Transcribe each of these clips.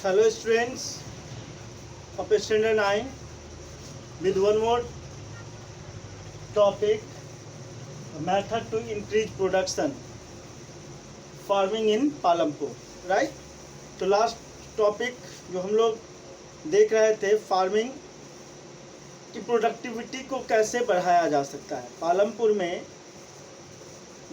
Hello students of standard 9 with one more topic, method to increase production farming in Palampur, right? तो last topic जो हम लोग देख रहे थे, फार्मिंग की प्रोडक्टिविटी को कैसे बढ़ाया जा सकता है। पालमपुर में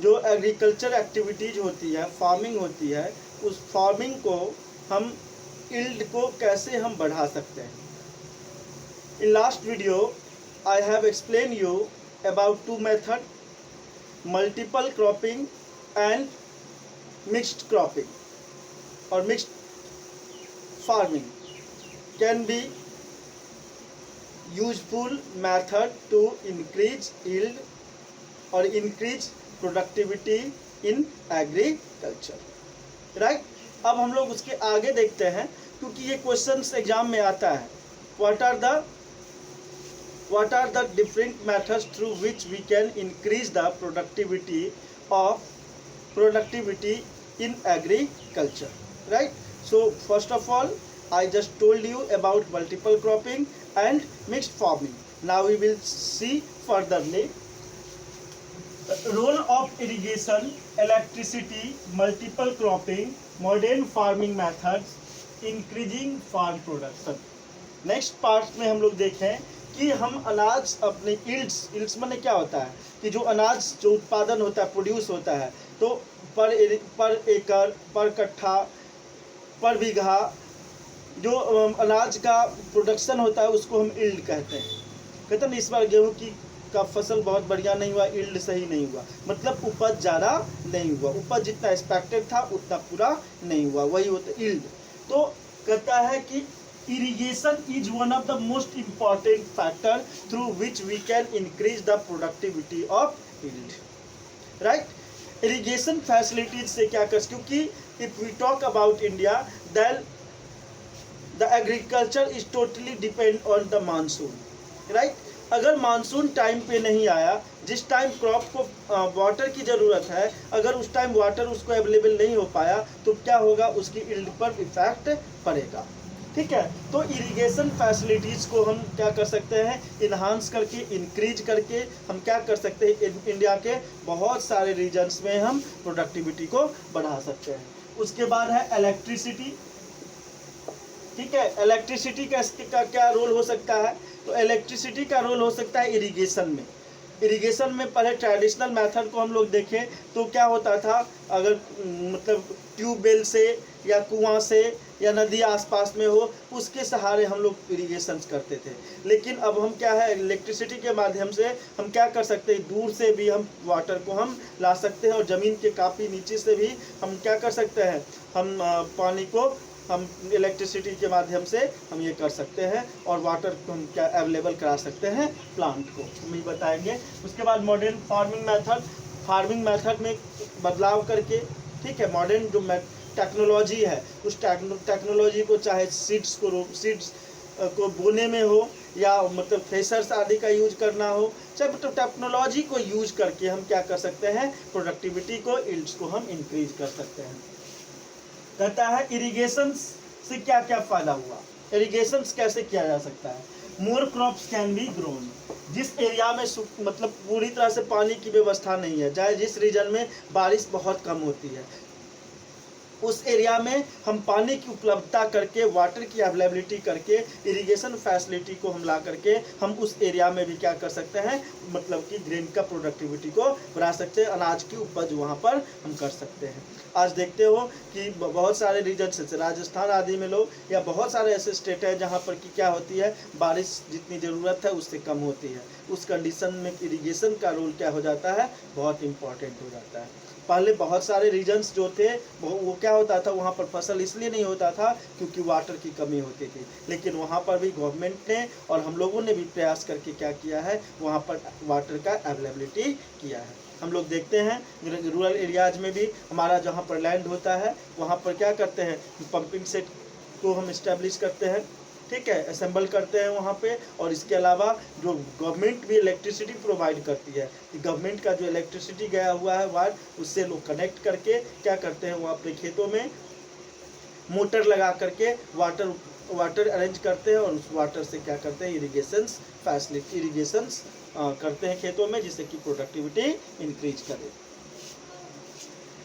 जो एग्रीकल्चर एक्टिविटीज होती है, फार्मिंग होती है, उस फार्मिंग को हम यील्ड को कैसे हम बढ़ा सकते हैं। In last video I have explain you about two method, multiple cropping and mixed cropping और mixed farming can be useful method to increase yield और increase productivity in agriculture, right. अब हम लोग उसके आगे देखते हैं, क्योंकि ये क्वेश्चंस एग्जाम में आता है। What are the different methods through which we can increase the productivity in agriculture, right. So first of all I just told you about multiple cropping and mixed farming. Now we will see furtherly role of irrigation, electricity, multiple cropping, modern farming methods, increasing farm production. Next part में हम लोग देखें कि हम अनाज अपने yields माने क्या होता है कि जो अनाज जो उत्पादन होता है, प्रोड्यूस होता है, तो पर एकड़, पर कट्ठा, पर बीघा जो अनाज का प्रोडक्शन होता है उसको हम यील्ड कहते हैं ना। इस बार गेहूं का फसल बहुत बढ़िया नहीं हुआ, यील्ड सही नहीं हुआ, मतलब उपज ज़्यादा नहीं हुआ, उपज जितना एक्सपेक्टेड था उतना पूरा नहीं हुआ, वही होता यील्ड। तो कहता है कि irrigation is one of the most important factor through which we can increase the productivity of yield, right. Irrigation facilities से क्या कर, क्योंकि if we talk about India then the agriculture is totally depend on the monsoon, right। अगर monsoon time पे नहीं आया, जिस time crop को वाटर की ज़रूरत है, अगर उस टाइम वाटर उसको अवेलेबल नहीं हो पाया तो क्या होगा, उसकी यील्ड पर इफेक्ट पड़ेगा, ठीक है। तो इरिगेशन फैसिलिटीज़ को हम क्या कर सकते हैं, इन्हांस करके, इंक्रीज करके हम क्या कर सकते हैं, इंडिया के बहुत सारे रीजन्स में हम प्रोडक्टिविटी को बढ़ा सकते हैं। उसके बाद है इलेक्ट्रिसिटी, ठीक है। इलेक्ट्रिसिटी का क्या रोल हो सकता है, तो इलेक्ट्रिसिटी का रोल हो सकता है इरिगेशन में। इरिगेशन में पहले ट्रेडिशनल मेथड को हम लोग देखें तो क्या होता था, अगर मतलब ट्यूबवेल से या कुआं से या नदी आसपास में हो, उसके सहारे हम लोग इरिगेशन करते थे। लेकिन अब हम क्या है, इलेक्ट्रिसिटी के माध्यम से हम क्या कर सकते हैं, दूर से भी हम वाटर को हम ला सकते हैं और ज़मीन के काफ़ी नीचे से भी हम क्या कर सकते हैं, हम पानी को हम इलेक्ट्रिसिटी के माध्यम से हम ये कर सकते हैं और वाटर को हम क्या अवेलेबल करा सकते हैं प्लांट को, हम ये बताएंगे। उसके बाद मॉडर्न फार्मिंग मेथड में बदलाव करके, ठीक है, मॉडर्न जो टेक्नोलॉजी है उस टेक्नोलॉजी को, चाहे सीड्स को बोने में हो या मतलब थ्रेशर्स आदि का यूज करना हो, चाहे मतलब टेक्नोलॉजी को यूज करके हम क्या कर सकते हैं, प्रोडक्टिविटी को, यील्ड्स को हम इंक्रीज कर सकते हैं। कहता है इरिगेशन से क्या क्या फायदा हुआ, इरिगेशन कैसे किया जा सकता है। मोर क्रॉप्स कैन बी ग्रोन, जिस एरिया में मतलब पूरी तरह से पानी की व्यवस्था नहीं है, चाहे जिस रीजन में बारिश बहुत कम होती है, उस एरिया में हम पानी की उपलब्धता करके, वाटर की अवेलेबिलिटी करके, इरिगेशन फैसिलिटी को हम ला करके हम उस एरिया में भी क्या कर सकते हैं, मतलब कि ग्रेन का प्रोडक्टिविटी को बढ़ा सकते हैं, अनाज की उपज वहाँ पर हम कर सकते हैं। आज देखते हो कि बहुत सारे रीजन से राजस्थान आदि में लोग या बहुत सारे ऐसे स्टेट है जहाँ पर कि क्या होती है, बारिश जितनी ज़रूरत है उससे कम होती है। उस कंडीशन में इरिगेशन का रोल क्या हो जाता है, बहुत इम्पॉर्टेंट हो जाता है। पहले बहुत सारे रीजन्स जो थे वो क्या होता था, वहाँ पर फसल इसलिए नहीं होता था क्योंकि वाटर की कमी होती थी, लेकिन वहाँ पर भी गवर्नमेंट ने और हम लोगों ने भी प्रयास करके क्या किया है, वहाँ पर वाटर का अवेलेबिलिटी किया है। हम लोग देखते हैं रूरल एरियाज में भी हमारा जहाँ पर लैंड होता है वहाँ पर क्या करते हैं, पंपिंग सेट को हम इस्टेब्लिश करते हैं, ठीक है, असेंबल करते हैं वहाँ पे। और इसके अलावा जो गवर्नमेंट भी इलेक्ट्रिसिटी प्रोवाइड करती है, गवर्नमेंट का जो इलेक्ट्रिसिटी गया हुआ है वायर, उससे लोग कनेक्ट करके क्या करते हैं, वो अपने खेतों में मोटर लगा करके वाटर अरेंज करते हैं और उस वाटर से क्या करते हैं, इरिगेशंस करते हैं खेतों में, जिससे कि प्रोडक्टिविटी इंक्रीज करे।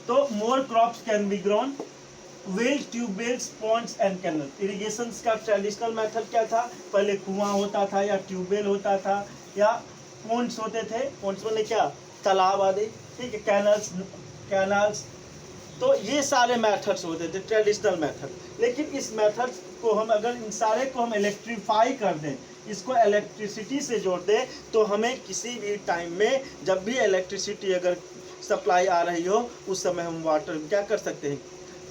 तो more crops can be grown, well, tubewells, ponds and canal. Irrigation का ट्रेडिशनल मेथड क्या था, पहले कुआं होता था या ट्यूबवेल होता था या पॉन्ड्स होते थे, पॉन्ड्स में क्या, तालाब आदि, ठीक है, कैनल्स, तो ये सारे मेथड्स होते थे ट्रेडिशनल मेथड। लेकिन इस मेथड को हम अगर इन सारे को हम इलेक्ट्रीफाई कर दें, इसको इलेक्ट्रिसिटी से जोड़ दें, तो हमें किसी भी टाइम में जब भी इलेक्ट्रिसिटी अगर सप्लाई आ रही हो उस समय हम वाटर क्या कर सकते हैं,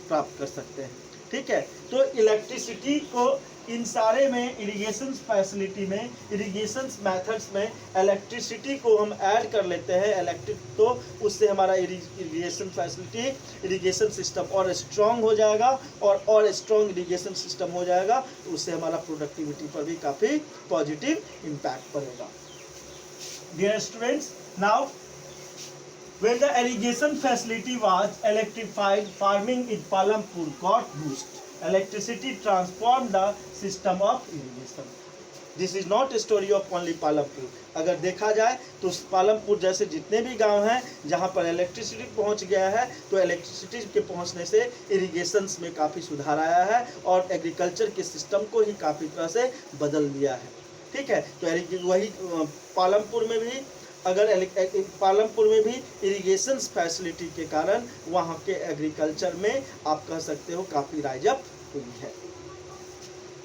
प्राप्त कर सकते हैं। ठीक है, तो इलेक्ट्रिसिटी को इन सारे में इरिगेशन फैसिलिटी में, इरिगेशन मेथड्स में इलेक्ट्रिसिटी को हम ऐड कर लेते हैं इलेक्ट्रिक, तो उससे हमारा इरिगेशन फैसिलिटी, इरिगेशन सिस्टम और स्ट्रॉन्ग हो जाएगा और स्ट्रॉन्ग इरिगेशन सिस्टम हो जाएगा, उससे हमारा प्रोडक्टिविटी पर भी काफ़ी पॉजिटिव इम्पैक्ट पड़ेगा। Dear students, now when the irrigation facility was electrified, farming in Palampur got boost. Electricity transformed the system of irrigation. This is not a story of only Palampur. अगर देखा जाए तो पालमपुर जैसे जितने भी गांव हैं जहां पर इलेक्ट्रिसिटी पहुंच गया है, तो इलेक्ट्रिसिटी के पहुंचने से इरिगेशंस में काफ़ी सुधार आया है और एग्रीकल्चर के सिस्टम को ही काफ़ी तरह से बदल दिया है। ठीक है, तो वही पालमपुर में भी पालमपुर में भी इरिगेशन फैसिलिटी के कारण वहाँ के एग्रीकल्चर में आप कह सकते हो काफ़ी राइज अप हुई है।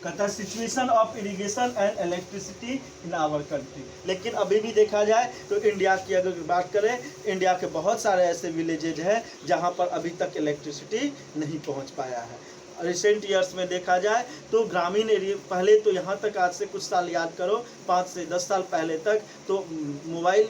कहता situation of irrigation and electricity in our country. लेकिन अभी भी देखा जाए तो इंडिया की अगर बात करें, इंडिया के बहुत सारे ऐसे विलेजेज हैं जहाँ पर अभी तक इलेक्ट्रिसिटी नहीं पहुँच पाया है। रिसेंट ईयर्स में देखा जाए तो ग्रामीण एरिया, पहले तो यहाँ तक आज से कुछ साल याद करो, 5 से 10 साल पहले तक तो मोबाइल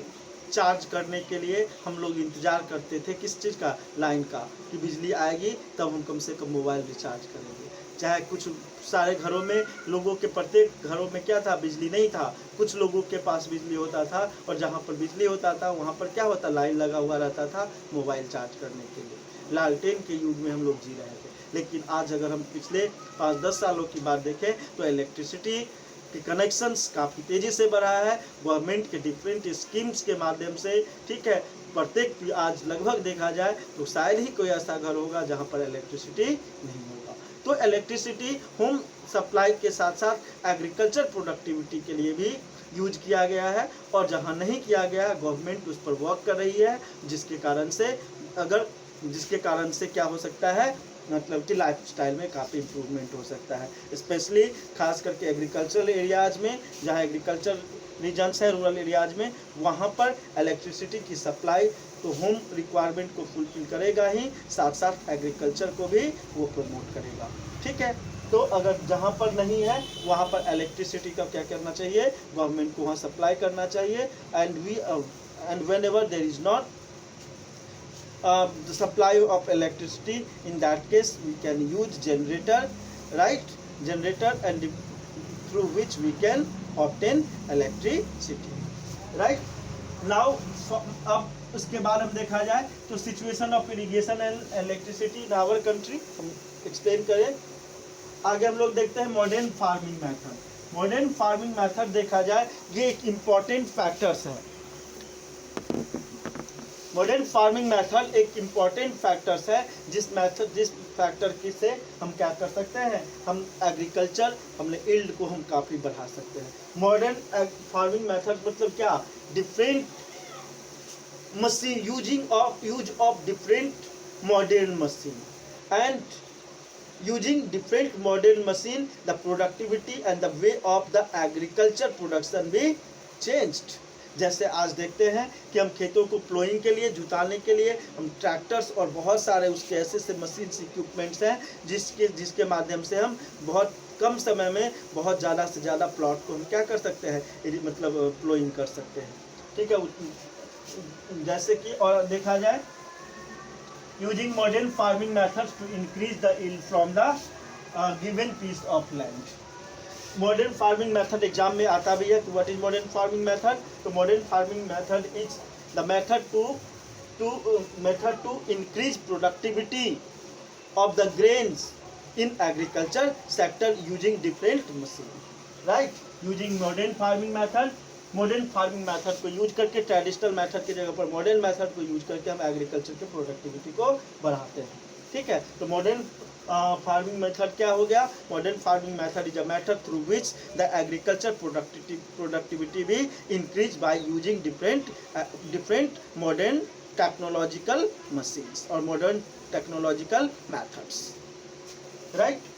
चार्ज करने के लिए हम लोग इंतज़ार करते थे, किस चीज़ का, लाइन का, कि बिजली आएगी तब हम कम से कम मोबाइल रिचार्ज करेंगे। चाहे कुछ सारे घरों में, लोगों के प्रत्येक घरों में क्या था, बिजली नहीं था, कुछ लोगों के पास बिजली होता था और जहाँ पर बिजली होता था वहाँ पर क्या होता, लाइन लगा हुआ रहता था मोबाइल चार्ज करने के लिए। लालटेन के युग में हम लोग जी रहे थे। लेकिन आज अगर हम पिछले 5-10 सालों की बात देखें तो इलेक्ट्रिसिटी के कनेक्शंस काफ़ी तेज़ी से बढ़ा है, गवर्नमेंट के डिफरेंट स्कीम्स के माध्यम से। ठीक है, प्रत्येक आज लगभग देखा जाए तो शायद ही कोई ऐसा घर होगा जहां पर इलेक्ट्रिसिटी नहीं होगा। तो इलेक्ट्रिसिटी होम सप्लाई के साथ साथ एग्रीकल्चर प्रोडक्टिविटी के लिए भी यूज किया गया है, और जहां नहीं किया गया है गवर्नमेंट उस पर वर्क कर रही है, जिसके कारण से क्या हो सकता है, मतलब कि लाइफ स्टाइल में काफ़ी इम्प्रूवमेंट हो सकता है। स्पेशली खास करके एग्रीकल्चरल एरियाज़ में, जहाँ एग्रीकल्चर रीजन्स है, रूरल एरियाज़ में, वहाँ पर इलेक्ट्रिसिटी की सप्लाई तो होम रिक्वायरमेंट को फुलफिल करेगा ही, साथ साथ एग्रीकल्चर को भी वो प्रमोट करेगा। ठीक है, तो अगर जहाँ पर नहीं है वहाँ पर इलेक्ट्रिसिटी का क्या करना चाहिए, गवर्नमेंट को वहाँ सप्लाई करना चाहिए। And when ever there is not the supply of electricity, in that case we can use generator, right, and through which we can obtain electricity, right now। अब उसके बाद हम देखा जाए तो situation of irrigation and electricity in our country हम explain करें। आगे हम लोग देखते हैं modern farming method. Modern farming method देखा जाए ये एक इम्पॉर्टेंट फैक्टर्स है। मॉडर्न फार्मिंग मेथड एक इम्पॉर्टेंट फैक्टर्स है, जिस फैक्टर की से हम क्या कर सकते हैं, हम एग्रीकल्चर, हमने यील्ड को हम काफ़ी बढ़ा सकते हैं। मॉडर्न फार्मिंग मेथड मतलब क्या, different machine, use of different modern machine and using different modern machine the productivity and the way of the agriculture production भी चेंज्ड। जैसे आज देखते हैं कि हम खेतों को प्लोइंग के लिए, जुताने के लिए हम ट्रैक्टर्स और बहुत सारे उसके ऐसे मशीन्स, इक्विपमेंट्स हैं जिसके माध्यम से हम बहुत कम समय में बहुत ज़्यादा से ज़्यादा प्लॉट को हम क्या कर सकते हैं, मतलब प्लोइंग कर सकते हैं। ठीक है, जैसे कि और देखा जाए using modern farming methods to increase the yield from the given piece of land. Modern farming method exam में आता भी है कि what is modern farming method. तो modern farming method is the method to increase productivity of the grains in agriculture sector using different machine, right, using modern farming method. Modern farming method को use करके, traditional method की जगह पर modern method को use करके हम agriculture के productivity को बढ़ाते हैं। ठीक है, तो मॉडर्न फार्मिंग मेथड क्या हो गया? Modern farming method is a method through which the agriculture productivity भी increase by using different modern technological machines और मॉडर्न टेक्नोलॉजिकल मेथड्स, राइट।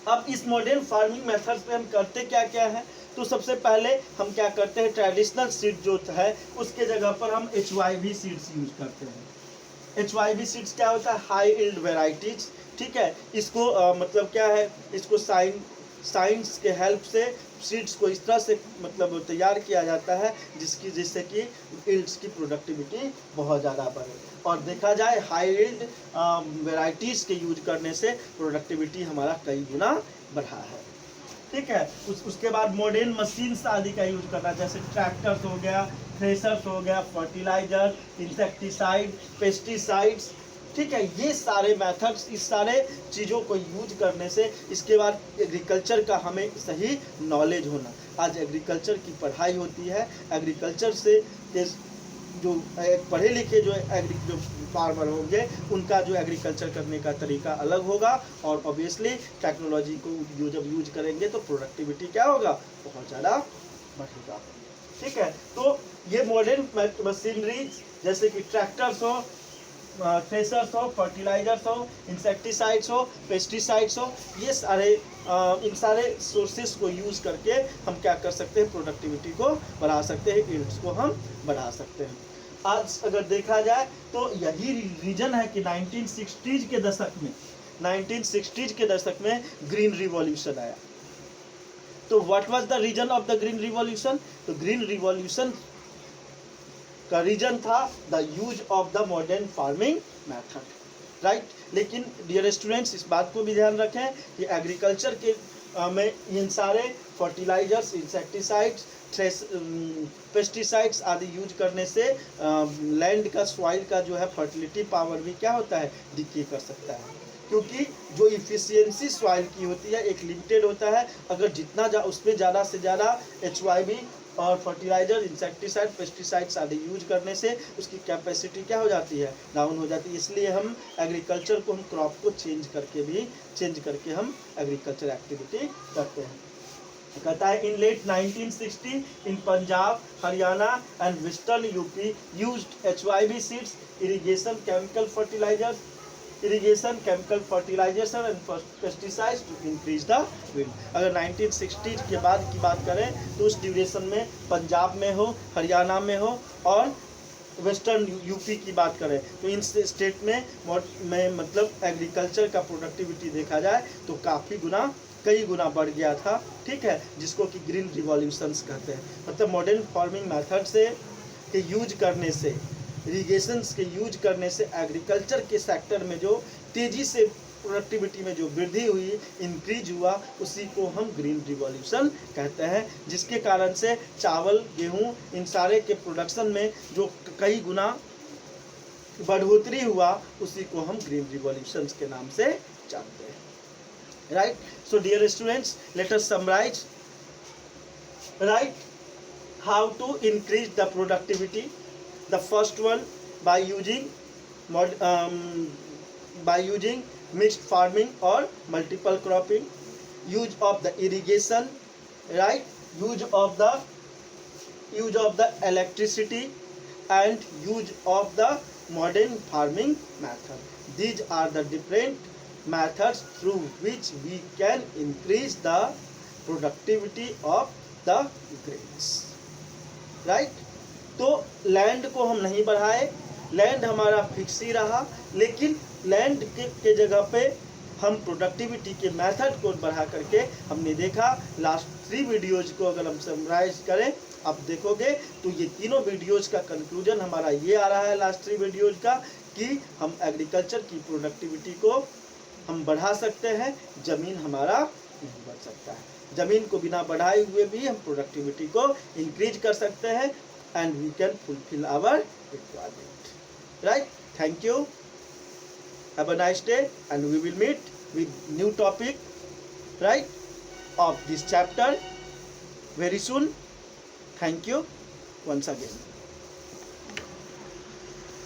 अब इस मॉडर्न फार्मिंग मेथड्स पे हम करते क्या क्या है? तो सबसे पहले हम क्या करते हैं, ट्रेडिशनल सीड जो है उसके जगह पर हम HYV सीड्स यूज करते हैं। HYV सीड्स क्या होता है? High yield varieties. ठीक है, इसको मतलब क्या है, इसको साइंस के हेल्प से सीड्स को इस तरह से मतलब तैयार किया जाता है जिससे कि यील्ड्स की प्रोडक्टिविटी बहुत ज़्यादा बढ़े। और देखा जाए हाई यील्ड वेराइटीज़ के यूज करने से प्रोडक्टिविटी हमारा कई गुना बढ़ा है। ठीक है, उसके बाद मॉडर्न मशीन्स आदि का यूज करना, जैसे ट्रैक्टर्स हो गया, थ्रेशर्स हो गया, फर्टिलाइजर, इंसेक्टिसाइड, पेस्टिसाइड्स। ठीक है, ये सारे मेथड्स, इस सारे चीज़ों को यूज करने से, इसके बाद एग्रीकल्चर का हमें सही नॉलेज होना। आज एग्रीकल्चर की पढ़ाई होती है, एग्रीकल्चर से जो पढ़े लिखे जो फार्मर होंगे उनका जो एग्रीकल्चर करने का तरीका अलग होगा, और ऑब्वियसली टेक्नोलॉजी को जब यूज करेंगे तो प्रोडक्टिविटी क्या होगा? बहुत ज़्यादा बढ़ेगा। ठीक है, तो ये मॉडर्न मशीनरी जैसे कि ट्रैक्टर्स हो, थ्रेशर्स हो, फर्टिलाइजर्स हो, इंसेक्टिसाइड्स हो, पेस्टिसाइड्स हो, ये सारे इन सारे सोर्सेस को यूज करके हम क्या कर सकते हैं? प्रोडक्टिविटी को बढ़ा सकते हैं, यील्ड्स को हम बढ़ा सकते हैं। आज अगर देखा जाए तो यही रीजन है कि 1960s के दशक में ग्रीन रिवॉल्यूशन आया। तो what was the reason of the green revolution? तो ग्रीन रिवॉल्यूशन का रीजन था the use of the modern farming method, right. लेकिन डियर स्टूडेंट्स, इस बात को भी ध्यान रखें कि एग्रीकल्चर के में इन सारे फर्टिलाइजर्स, इंसेक्टिसाइड्स, पेस्टिसाइड्स आदि यूज करने से लैंड का, सॉइल का जो है फर्टिलिटी पावर भी क्या होता है? डिके कर सकता है, क्योंकि जो इफिशियंसी सॉइल की होती है एक लिमिटेड होता है। अगर जितना उसमें ज़्यादा से ज़्यादा HYV और फर्टिलाइजर, इंसेक्टिसाइड, पेस्टिसाइड्स आदि यूज करने से उसकी कैपेसिटी क्या हो जाती है? डाउन हो जाती है। इसलिए हम एग्रीकल्चर को, हम क्रॉप को चेंज करके हम एग्रीकल्चर एक्टिविटी करते हैं। कहता है in late 1960 in Punjab, Haryana and western UP used HYV seeds, irrigation chemical fertilization and pesticides to increase the yield. अगर 1960 के बाद की बात करें तो उस ड्यूरेशन में पंजाब में हो, हरियाणा में हो और वेस्टर्न यूपी की बात करें तो इन स्टेट में मतलब एग्रीकल्चर का प्रोडक्टिविटी देखा जाए तो कई गुना बढ़ गया था। ठीक है, जिसको कि ग्रीन रिवॉल्यूशंस कहते हैं। मतलब मॉडर्न फार्मिंग मेथड से के यूज करने से, इरिगेशंस के यूज करने से एग्रीकल्चर के सेक्टर में जो तेज़ी से प्रोडक्टिविटी में जो वृद्धि हुई, इंक्रीज हुआ, उसी को हम ग्रीन रिवॉल्यूशन कहते हैं। जिसके कारण से चावल, गेहूं, इन सारे के प्रोडक्शन में जो कई गुना बढ़ोतरी हुआ, उसी को हम ग्रीन रिवॉल्यूशन के नाम से जानते हैं, right. So dear students, let us summarise, right, how to increase the productivity. The first one, by using mixed farming or multiple cropping, use of the irrigation, right, use of the electricity and use of the modern farming method. These are the different methods through which we can increase the productivity of the grains, right. तो land को हम नहीं बढ़ाए, land हमारा fix ही रहा, लेकिन land के जगह पे हम प्रोडक्टिविटी के मेथड को बढ़ा करके हमने देखा। लास्ट 3 वीडियोज को अगर हम समराइज करें, आप देखोगे तो ये तीनों वीडियोज का कंक्लूजन हमारा ये आ रहा है लास्ट 3 वीडियोज का, कि हम एग्रीकल्चर की प्रोडक्टिविटी को हम बढ़ा सकते हैं, ज़मीन हमारा नहीं बढ़ सकता है। ज़मीन को बिना बढ़ाए हुए भी हम प्रोडक्टिविटी को इंक्रीज कर सकते हैं, and we can fulfill our requirement, right. Thank you, have a nice day, and we will meet with new topic, right, of this chapter very soon. Thank you once again.